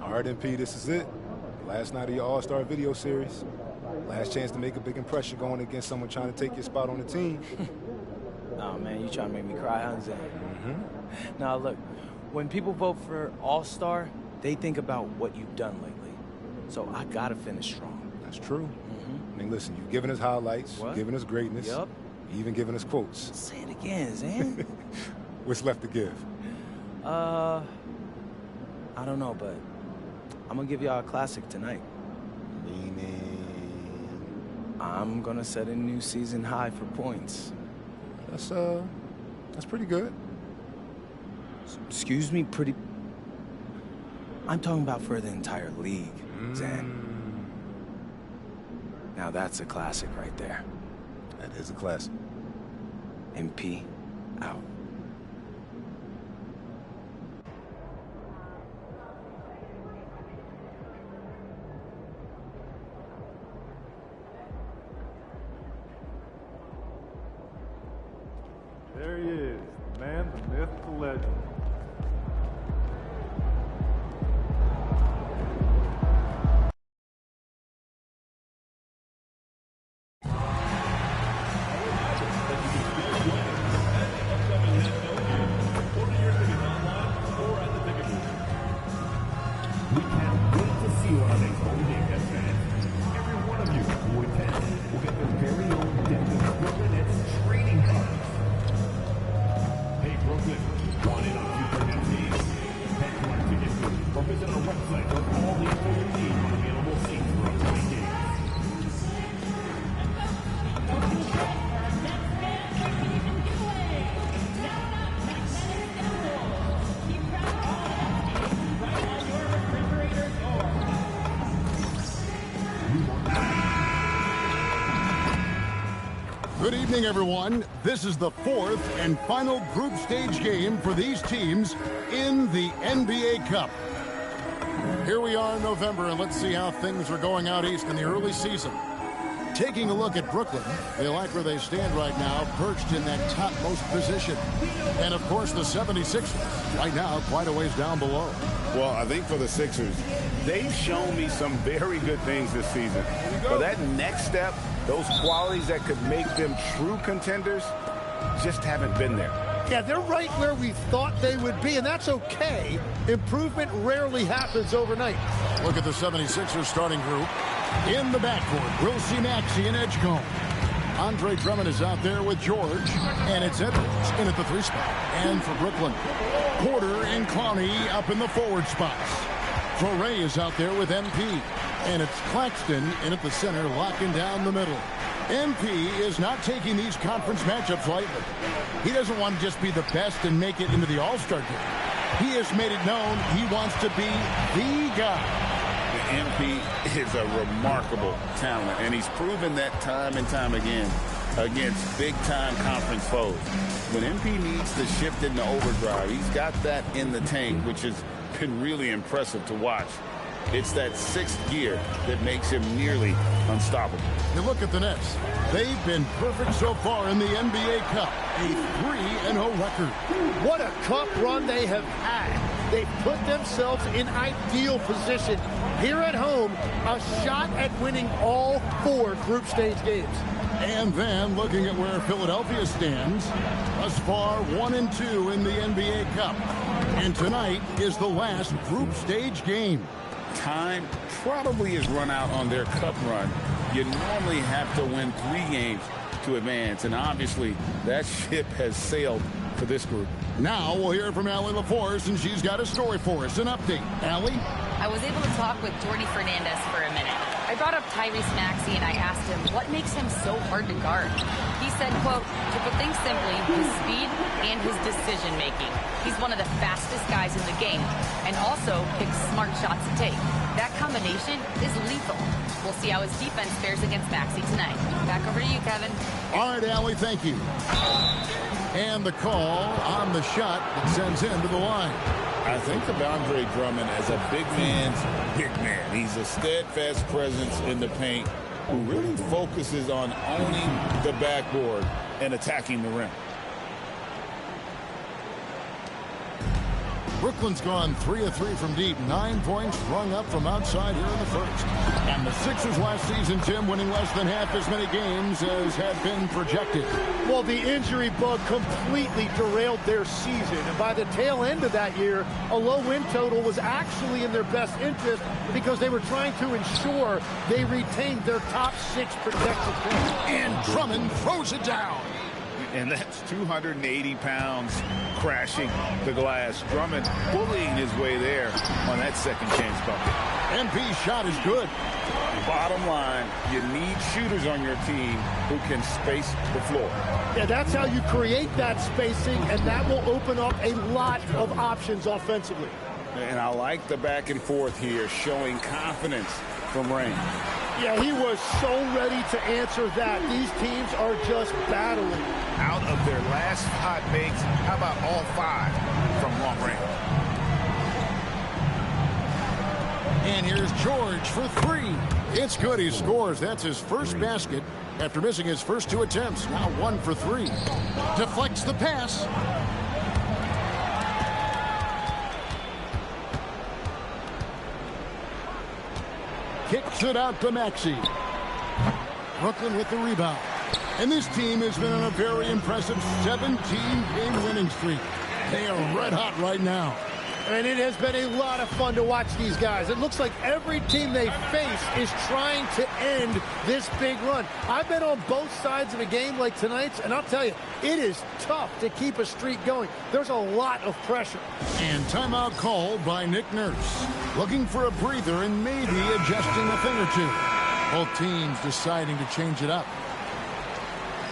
All right, MP, this is it. Last night of your All-Star video series. Last chance to make a big impression going against someone trying to take your spot on the team. Oh, man, you trying to make me cry, huh, Zay? Now, look, when people vote for All-Star, they think about what you've done lately. So I got to finish strong. That's true. I mean, listen, you've given us highlights, you've given us greatness, Yup. you've even given us quotes. Say it again, Zan. What's left to give? I don't know, but I'm going to give y'all a classic tonight. Meaning? I'm going to set a new season high for points. That's pretty good. Excuse me, pretty... I'm talking about for the entire league, Zan. Now that's a classic right there. That is a classic. MP, out. There he is, the man, the myth, the legend. Good evening, everyone. This is the fourth and final group stage game for these teams in the NBA Cup. Here we are in November, and let's see how things are going out east in the early season. Taking a look at Brooklyn, they like where they stand right now, perched in that topmost position. And, of course, the 76ers, right now, quite a ways down below. Well, I think for the Sixers, they've shown me some very good things this season. For that next step, those qualities that could make them true contenders just haven't been there. Yeah, they're right where we thought they would be, and that's okay. Improvement rarely happens overnight. Look at the 76ers starting group. In the backcourt, we'll see Maxey and Edgecombe. Andre Drummond is out there with George, and it's Edwards in at the 3 spot. And for Brooklyn, Porter and Clowney up in the forward spots. Foray is out there with MP, and it's Claxton in at the center, locking down the middle. MP is not taking these conference matchups lightly. He doesn't want to just be the best and make it into the All-Star game. He has made it known he wants to be the guy. MP is a remarkable talent, and he's proven that time and time again against big-time conference foes. When MP needs to shift into overdrive, he's got that in the tank, which has been really impressive to watch. It's that 6th gear that makes him nearly unstoppable. You look at the Nets. They've been perfect so far in the NBA Cup. A 3-0 record. What a cup run they have had. They've put themselves in ideal position. Here at home, a shot at winning all 4 group stage games. And then looking at where Philadelphia stands, thus far 1-2 in the NBA Cup. And tonight is the last group stage game. Time probably has run out on their cup run. You normally have to win 3 games to advance, and obviously that ship has sailed for this group. Now we'll hear from Allie LaForce, and she's got a story for us. An update. Allie? I was able to talk with Jordi Fernandez for a minute. I brought up Tyrese Maxey and I asked him what makes him so hard to guard. He said, quote, to put things simply, his speed and his decision making. He's one of the fastest guys in the game and also picks smart shots to take. That combination is lethal. We'll see how his defense fares against Maxey tonight. Back over to you, Kevin. All right, Allie, thank you. And the call on the shot that sends him to the line. I think of Andre Drummond as a big man's big man. He's a steadfast presence in the paint who really focuses on owning the backboard and attacking the rim. Brooklyn's gone 3 of 3 from deep. 9 points rung up from outside here in the first. And the Sixers last season, Tim, winning less than half as many games as had been projected. Well, the injury bug completely derailed their season. And by the tail end of that year, a low win total was actually in their best interest because they were trying to ensure they retained their top 6 protected points. And Drummond throws it down. And that's 280 pounds crashing the glass. Drummond bullying his way there on that second chance bucket. MP's shot is good. Bottom line, you need shooters on your team who can space the floor. Yeah, that's how you create that spacing, and that will open up a lot of options offensively. And I like the back and forth here, showing confidence from Rain. Yeah, he was so ready to answer that. These teams are just battling. Out of their last 5 makes, how about all 5 from long range? And here's George for 3. It's good. He scores. That's his first basket after missing his first 2 attempts. Now 1 for 3. Deflects the pass. Kicks it out to Maxey. Brooklyn with the rebound. And this team has been on a very impressive 17-game winning streak. They are red hot right now. And it has been a lot of fun to watch these guys. It looks like every team they face is trying to end this big run. I've been on both sides of a game like tonight's, and I'll tell you, it is tough to keep a streak going. There's a lot of pressure. And timeout called by Nick Nurse. Looking for a breather and maybe adjusting a thing or two. Both teams deciding to change it up.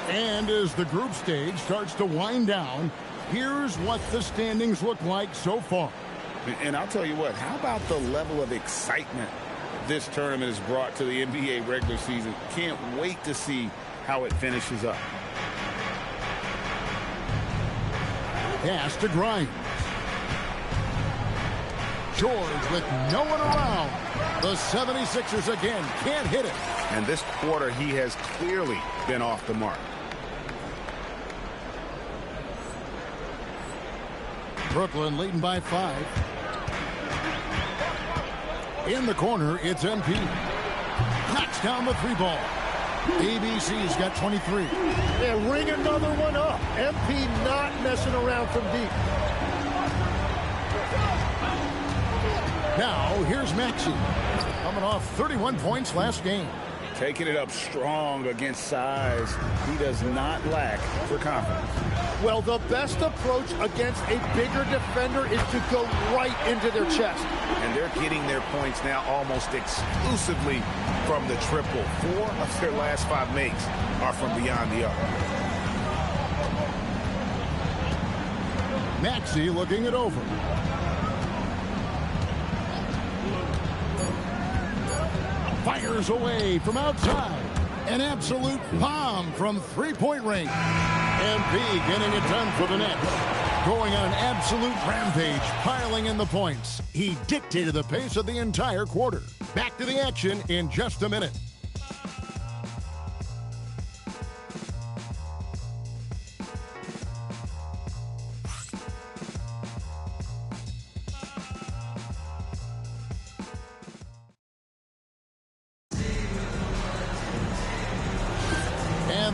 And as the group stage starts to wind down, here's what the standings look like so far. And I'll tell you what, how about the level of excitement this tournament has brought to the NBA regular season? Can't wait to see how it finishes up. Pass to Grimes. George with no one around. The 76ers again can't hit it. And this quarter, he has clearly been off the mark. Brooklyn leading by 5. In the corner, it's MP. Knocks down the 3-ball. ABC's got 23. Yeah, ring another one up. MP not messing around from deep. Now, here's Maxey. Coming off 31 points last game. Taking it up strong against size. He does not lack for confidence. Well, the best approach against a bigger defender is to go right into their chest. And they're getting their points now almost exclusively from the triple. 4 of their last 5 makes are from beyond the arc. Maxey looking it over. Fires away from outside. An absolute bomb from 3-point range. MP getting it done for the Nets. Going on an absolute rampage, piling in the points. He dictated the pace of the entire quarter. Back to the action in just a minute.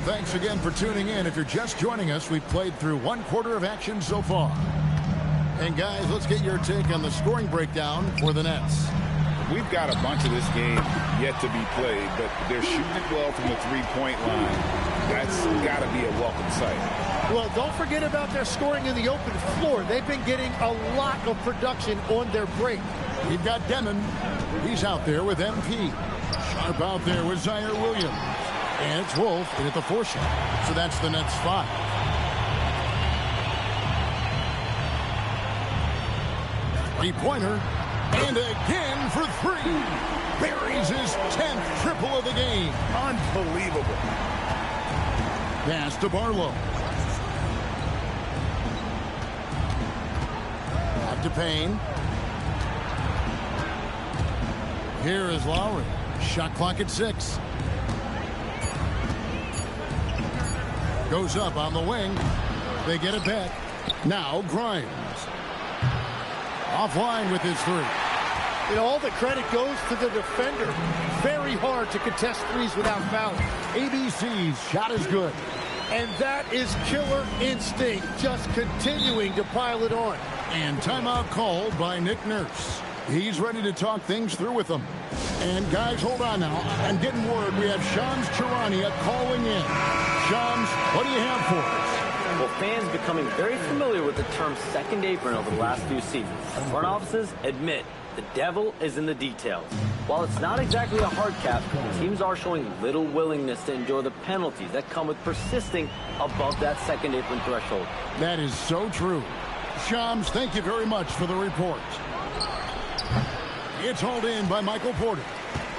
Thanks again for tuning in. If you're just joining us, we've played through 1 quarter of action so far. And guys, let's get your take on the scoring breakdown for the Nets. We've got a bunch of this game yet to be played, but they're shooting it well from the 3-point line. That's got to be a welcome sight. Well, don't forget about their scoring in the open floor. They've been getting a lot of production on their break. We've got Demon. He's out there with MP. Sharp out there with Zaire Williams. And it's Wolf in at the 4 shot. So that's the Nets 5. Three-pointer. And again for 3. Buries his 10th triple of the game. Unbelievable. Pass to Barlow. Back to Payne. Here is Lowry. Shot clock at 6. Goes up on the wing. They get it back. Now Grimes. Offline with his three. You know, all the credit goes to the defender. Very hard to contest threes without fouling. ABC's shot is good. And that is killer instinct, just continuing to pile it on. And timeout called by Nick Nurse. He's ready to talk things through with them. And guys, hold on now. I'm getting word we have Shams Charania calling in. Shams, what do you have for us? Well, fans becoming very familiar with the term second apron over the last few seasons. Front offices admit the devil is in the details. While it's not exactly a hard cap, teams are showing little willingness to endure the penalties that come with persisting above that second apron threshold. That is so true. Shams, thank you very much for the report. It's hauled in by Michael Porter.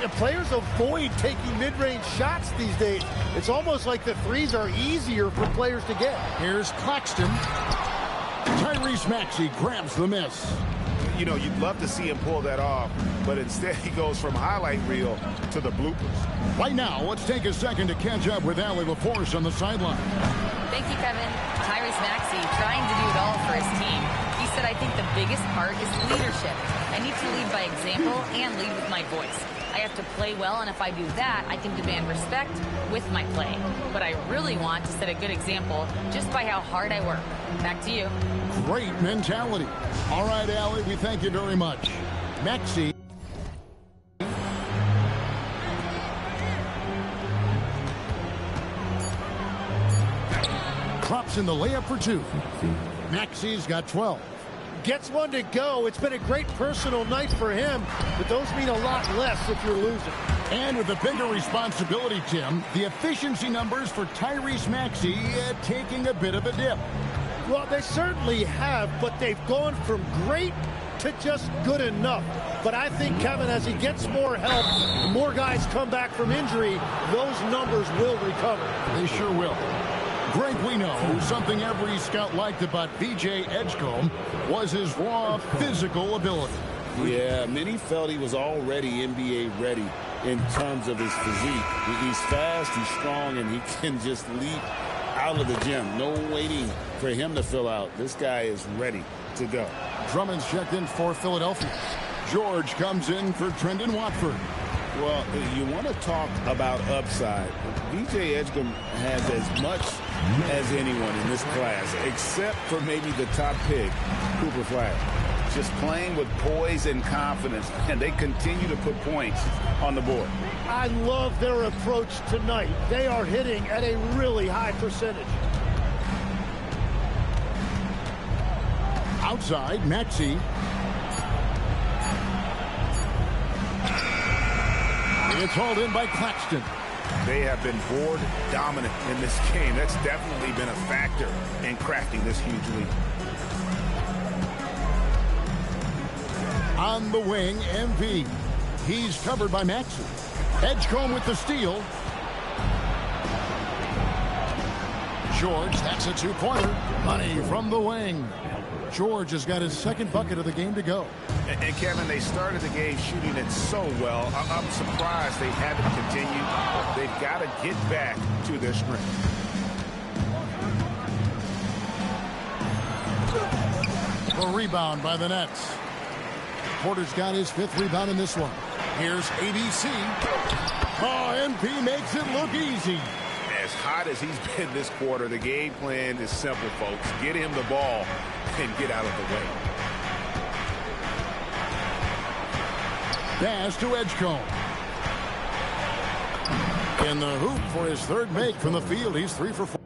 The players avoid taking mid-range shots these days. It's almost like the threes are easier for players to get. Here's Claxton. Tyrese Maxey grabs the miss. You know, you'd love to see him pull that off, but instead he goes from highlight reel to the bloopers. Right now, let's take a second to catch up with Allie LaForce on the sideline. Thank you, Kevin. Tyrese Maxey trying to do it all for his team. He said, I think the biggest part is leadership. I need to lead by example and lead with my voice. I have to play well, and if I do that, I can demand respect with my play. But I really want to set a good example just by how hard I work. Back to you. Great mentality. All right, Allie, we thank you very much. Maxey. Drops in the layup for two. Maxey's got 12. Gets one to go. It's been a great personal night for him, but those mean a lot less if you're losing. And with a bigger responsibility, Tim, the efficiency numbers for Tyrese Maxey taking a bit of a dip. Well, they certainly have, but they've gone from great to just good enough. But I think, Kevin, as he gets more help, more guys come back from injury, those numbers will recover. They sure will. Greg, we know something every scout liked about B.J. Edgecombe was his raw physical ability. Yeah, many felt he was already NBA ready in terms of his physique. He's fast, he's strong, and he can just leap out of the gym. No waiting for him to fill out. This guy is ready to go. Drummond's checked in for Philadelphia. George comes in for Trendon Watford. Well, you want to talk about upside. B.J. Edgecombe has as much as anyone in this class, except for maybe the top pick, Cooper Flash. Just playing with poise and confidence, and they continue to put points on the board. I love their approach tonight. They are hitting at a really high percentage. Outside, Maxey. It's hauled in by Claxton. They have been board dominant in this game. That's definitely been a factor in crafting this huge lead. On the wing, MV. He's covered by Maxey. Edgecombe with the steal. George, that's a two-pointer. Money from the wing. George has got his second bucket of the game to go. And Kevin, they started the game shooting it so well. I'm surprised they haven't continued. They've got to get back to their strength. A rebound by the Nets. Porter's got his fifth rebound in this one. Here's ABC. Oh, MP makes it look easy. As hot as he's been this quarter, the game plan is simple, folks. Get him the ball and get out of the way. Pass to Edgecombe. In the hoop for his third make from the field. He's 3 for 4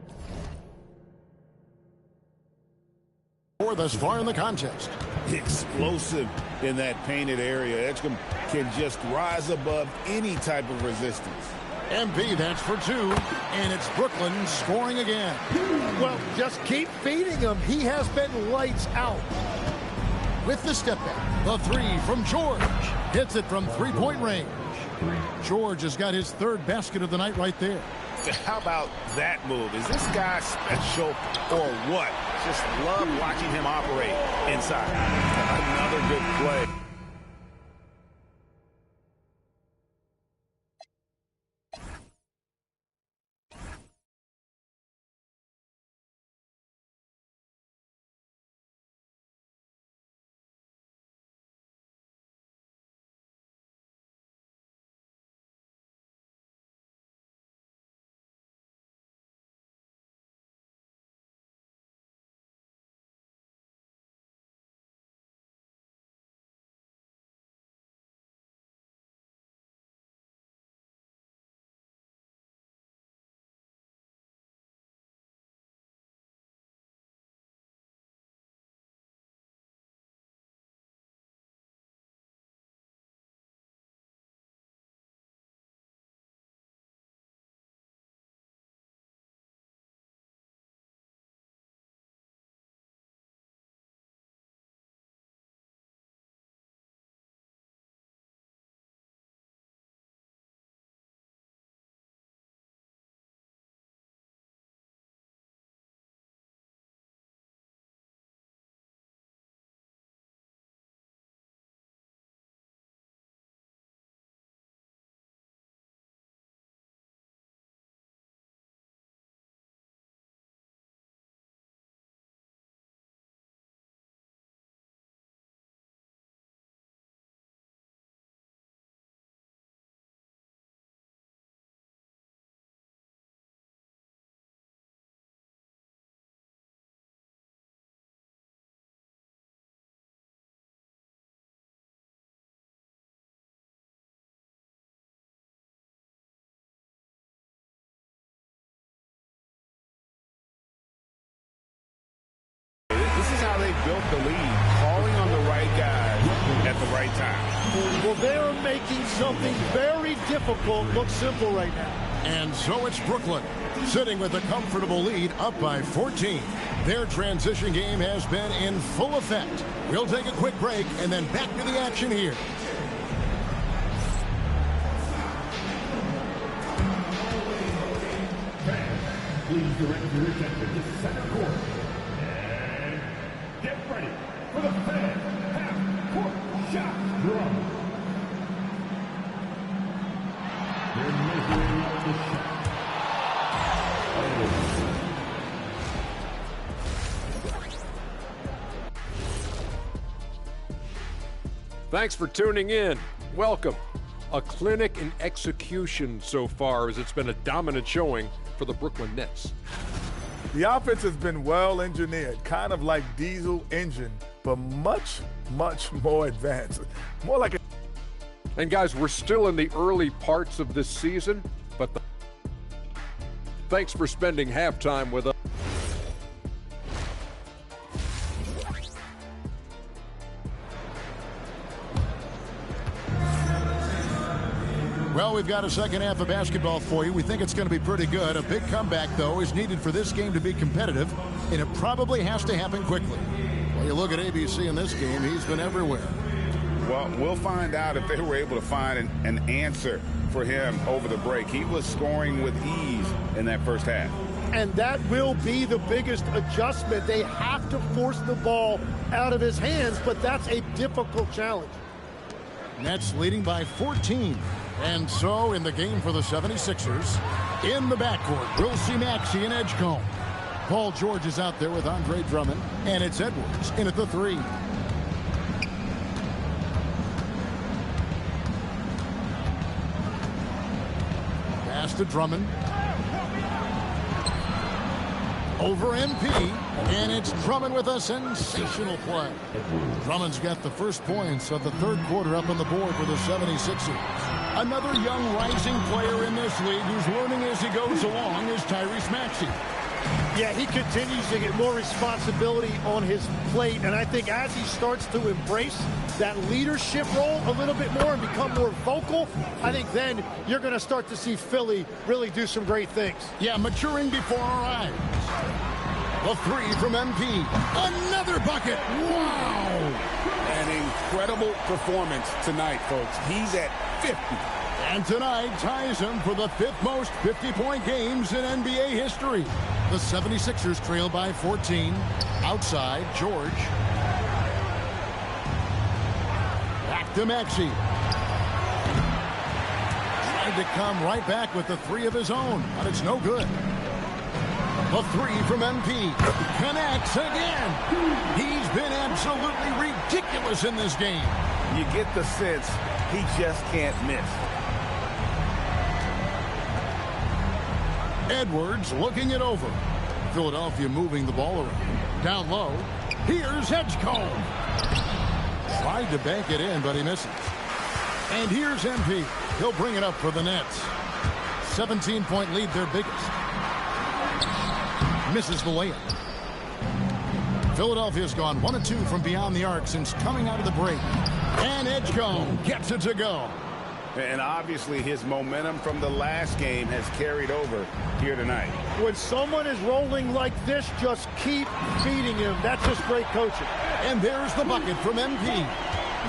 thus far in the contest. Explosive in that painted area. Edgecombe can just rise above any type of resistance. MP, that's for 2, and it's Brooklyn scoring again. Well, just keep feeding him. He has been lights out. With the step back, the 3 from George. Hits it from three-point range. George has got his third basket of the night right there. How about that move? Is this guy special or what? Just love watching him operate inside. Another good play. built the lead, calling on the right guys at the right time. Well, they are making something very difficult look simple right now. And so it's Brooklyn, sitting with a comfortable lead, up by 14. Their transition game has been in full effect. We'll take a quick break and then back to the action here. Please direct your attention to center court. And get ready for the fan half-court shot drum. They're measuring out the shot. Thanks for tuning in. Welcome. A clinic in execution so far, as it's been a dominant showing for the Brooklyn Nets. The offense has been well engineered, kind of like diesel engine, but much, much more advanced. More like a... And guys, we're still in the early parts of this season, but thanks for spending halftime with us. Well, we've got a second half of basketball for you. We think it's going to be pretty good. A big comeback, though, is needed for this game to be competitive, and it probably has to happen quickly. Well, you look at ABC in this game, he's been everywhere. Well, we'll find out if they were able to find an answer for him over the break. He was scoring with ease in that first half. And that will be the biggest adjustment. They have to force the ball out of his hands, but that's a difficult challenge. Nets leading by 14. And so in the game for the 76ers, in the backcourt, we'll see Maxey and Edgecombe. Paul George is out there with Andre Drummond, and it's Edwards in at the 3. Pass to Drummond. Over MP, and it's Drummond with a sensational play. Drummond's got the first points of the third quarter up on the board for the 76ers. Another young rising player in this league who's learning as he goes along is Tyrese Maxey. Yeah, he continues to get more responsibility on his plate, and I think as he starts to embrace that leadership role a little bit more and become more vocal, I think then you're going to start to see Philly really do some great things. Yeah, maturing before our eyes. The 3 from MP. Another bucket. Wow! An incredible performance tonight, folks. He's at 50. And tonight ties him for the 5th most 50-point games in NBA history. The 76ers trail by 14. Outside, George. Back to Maxey. Tried to come right back with the 3 of his own, but it's no good. The 3 from MP. Connects again. He's been absolutely ridiculous in this game. You get the sense he just can't miss. Edwards looking it over. Philadelphia moving the ball around. Down low. Here's Edgecombe. Tried to bank it in, but he misses. And here's MP. He'll bring it up for the Nets. 17-point lead, their biggest. Misses the layup. Philadelphia's gone 1 of 2 from beyond the arc since coming out of the break. And Edgecombe gets it to go. And obviously his momentum from the last game has carried over here tonight. When someone is rolling like this, just keep feeding him. That's just great coaching. And there's the bucket from MP.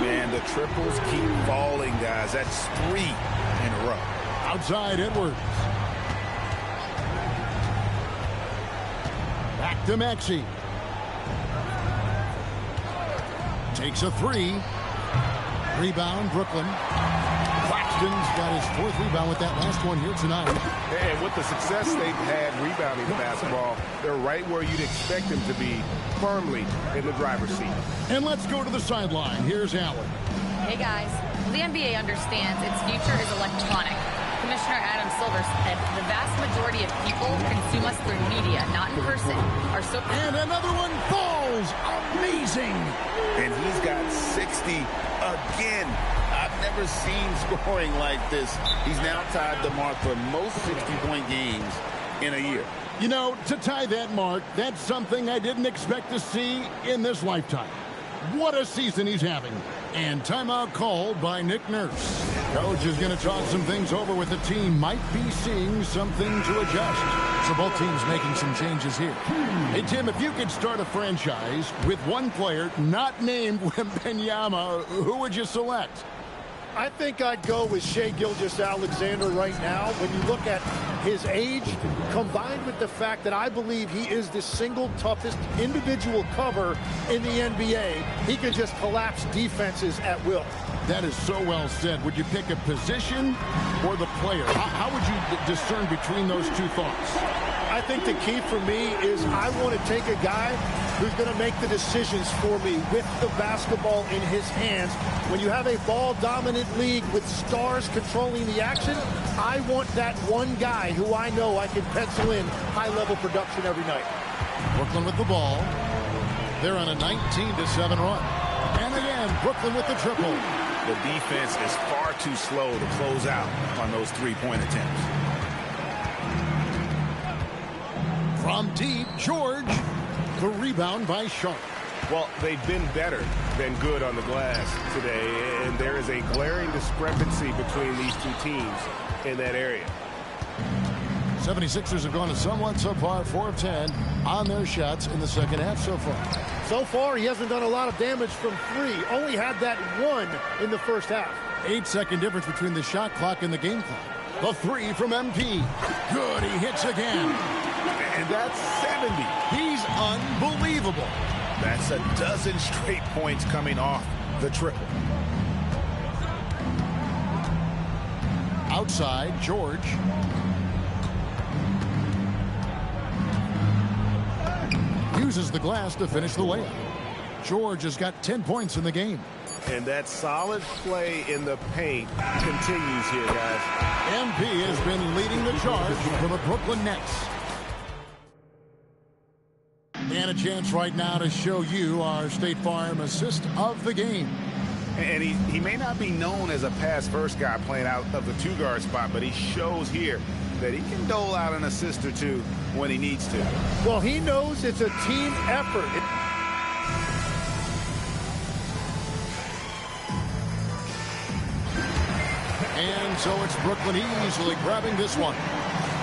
Man, the triples keep falling, guys. That's 3 in a row. Outside Edwards. Back to Maxey. Takes a 3. Rebound, Brooklyn. Claxton's got his 4th rebound with that last one here tonight. And with the success they've had rebounding the basketball, they're right where you'd expect them to be, firmly in the driver's seat. And let's go to the sideline. Here's Allen. Hey, guys. The NBA understands its future is electronic. Commissioner Adam Silver said the vast majority of people consume us through media, not in person. And another one falls. Amazing. And he's got 60 again. I've never seen scoring like this. He's now tied the mark for most 60-point games in a year. You know, to tie that mark, that's something I didn't expect to see in this lifetime. What a season he's having. And timeout called by Nick Nurse. Coach is going to talk some things over with the team. Might be seeing something to adjust. So both teams making some changes here. Hey, Tim, if you could start a franchise with one player not named Wembanyama, who would you select? I think I'd go with Shai Gilgeous-Alexander right now. When you look at his age, combined with the fact that I believe he is the single toughest individual cover in the NBA, he can just collapse defenses at will. That is so well said. Would you pick a position or the player? How would you discern between those two thoughts? I think the key for me is I want to take a guy who's going to make the decisions for me with the basketball in his hands. When you have a ball-dominant league with stars controlling the action, I want that one guy who I know I can pencil in high-level production every night. Brooklyn with the ball. They're on a 19-7 run. And again, Brooklyn with the triple. The defense is far too slow to close out on those three-point attempts. From deep, George. The rebound by Sharp. Well, they've been better than good on the glass today, and there is a glaring discrepancy between these two teams in that area. 76ers have gone to somewhat subpar, 4 of 10 on their shots in the second half so far. So far, he hasn't done a lot of damage from three. Only had that one in the first half. 8-second difference between the shot clock and the game clock. The three from MP. Good, he hits again. And that's 70. He's unbelievable. That's a dozen straight points coming off the triple. Outside, George. Uses the glass to finish the layup. George has got 10 points in the game. And that solid play in the paint continues here, guys. MP has been leading the charge for the Brooklyn Nets. And a chance right now to show you our State Farm assist of the game. And he may not be known as a pass-first guy playing out of the two-guard spot, but he shows here that he can dole out an assist or two when he needs to. Well, he knows it's a team effort. And so it's Brooklyn easily grabbing this one.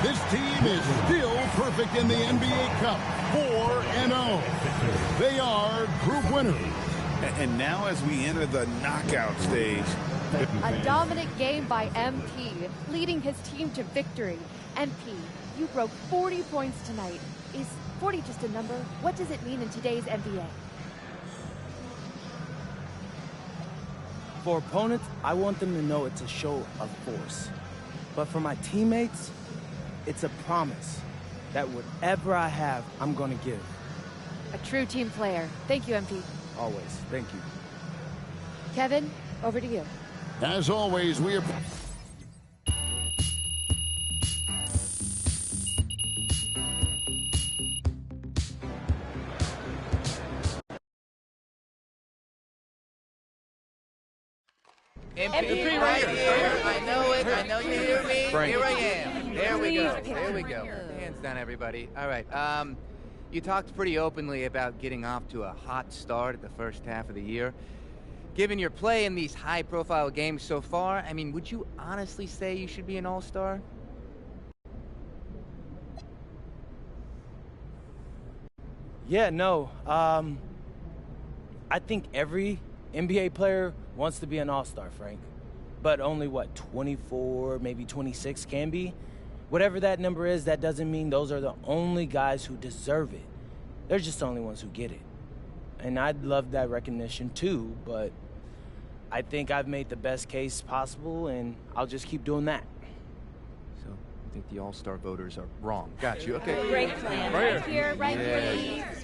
This team is still perfect in the NBA Cup. 4-0. They are group winners. And now as we enter the knockout stage. A dominant game by MP, leading his team to victory. MP, you broke 40 points tonight. Is 40 just a number? What does it mean in today's NBA? For opponents, I want them to know it's a show of force. But for my teammates, it's a promise that whatever I have, I'm going to give. A true team player. Thank you, MP. Always. Thank you. Kevin, over to you. As always, we are... MP right here. I know it. I know you hear me. Frank. Here I am. There we go. There we go. Hands down, everybody. All right. You talked pretty openly about getting off to a hot start at the first half of the year. Given your play in these high-profile games so far, I mean, would you honestly say you should be an all-star? Yeah, no. I think every NBA player wants to be an all-star, Frank. But only, 24, maybe 26 can be? Whatever that number is, that doesn't mean those are the only guys who deserve it. They're just the only ones who get it. And I'd love that recognition too, but I think I've made the best case possible, and I'll just keep doing that. So, I think the all-star voters are wrong. Got you. Okay. Great plan. Right here, please.